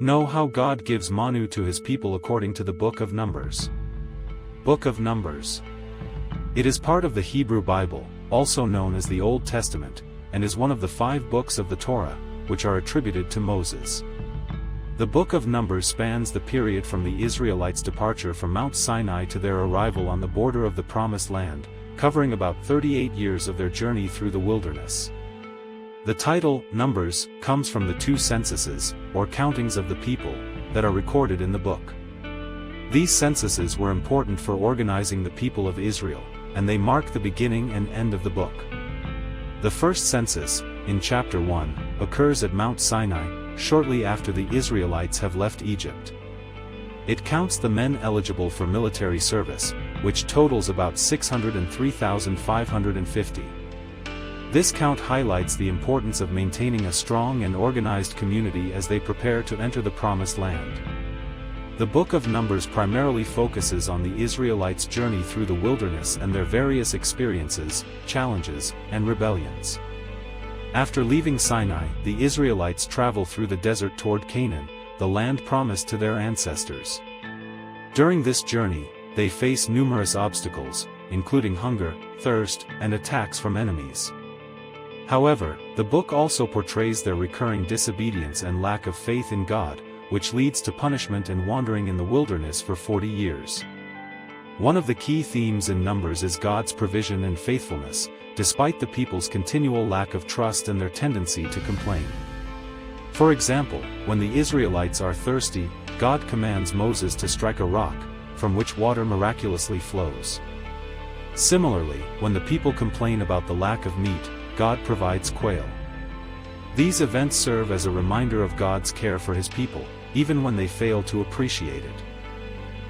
Know how God gives Manu to his people according to the Book of Numbers. Book of Numbers. It is part of the Hebrew Bible, also known as the Old Testament, and is one of the 5 books of the Torah, which are attributed to Moses. The Book of Numbers spans the period from the Israelites' departure from Mount Sinai to their arrival on the border of the Promised Land, covering about 38 years of their journey through the wilderness. The title, Numbers, comes from the 2 censuses, or countings of the people, that are recorded in the book. These censuses were important for organizing the people of Israel, and they mark the beginning and end of the book. The first census, in chapter 1, occurs at Mount Sinai, shortly after the Israelites have left Egypt. It counts the men eligible for military service, which totals about 603,550. This count highlights the importance of maintaining a strong and organized community as they prepare to enter the Promised Land. The Book of Numbers primarily focuses on the Israelites' journey through the wilderness and their various experiences, challenges, and rebellions. After leaving Sinai, the Israelites travel through the desert toward Canaan, the land promised to their ancestors. During this journey, they face numerous obstacles, including hunger, thirst, and attacks from enemies. However, the book also portrays their recurring disobedience and lack of faith in God, which leads to punishment and wandering in the wilderness for 40 years. One of the key themes in Numbers is God's provision and faithfulness, despite the people's continual lack of trust and their tendency to complain. For example, when the Israelites are thirsty, God commands Moses to strike a rock, from which water miraculously flows. Similarly, when the people complain about the lack of meat, God provides quail. These events serve as a reminder of God's care for his people, even when they fail to appreciate it.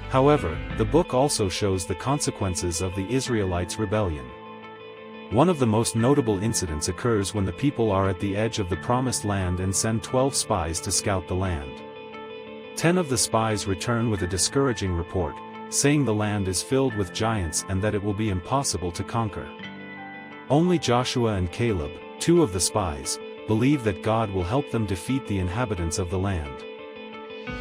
However, the book also shows the consequences of the Israelites' rebellion. One of the most notable incidents occurs when the people are at the edge of the Promised Land and send 12 spies to scout the land. 10 of the spies return with a discouraging report, saying the land is filled with giants and that it will be impossible to conquer. Only Joshua and Caleb, 2 of the spies, believe that God will help them defeat the inhabitants of the land.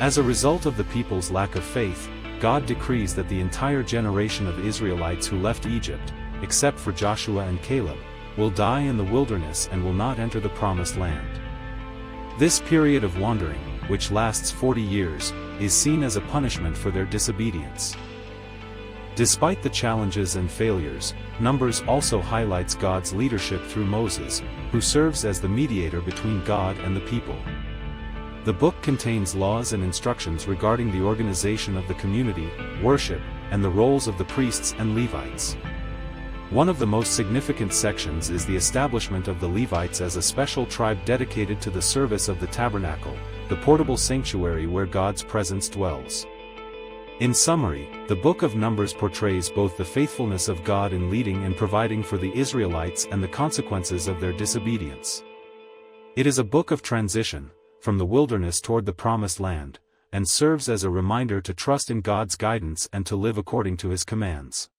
As a result of the people's lack of faith, God decrees that the entire generation of Israelites who left Egypt, except for Joshua and Caleb, will die in the wilderness and will not enter the Promised Land. This period of wandering, which lasts 40 years, is seen as a punishment for their disobedience. Despite the challenges and failures, Numbers also highlights God's leadership through Moses, who serves as the mediator between God and the people. The book contains laws and instructions regarding the organization of the community, worship, and the roles of the priests and Levites. One of the most significant sections is the establishment of the Levites as a special tribe dedicated to the service of the tabernacle, the portable sanctuary where God's presence dwells. In summary, the Book of Numbers portrays both the faithfulness of God in leading and providing for the Israelites and the consequences of their disobedience. It is a book of transition, from the wilderness toward the Promised Land, and serves as a reminder to trust in God's guidance and to live according to his commands.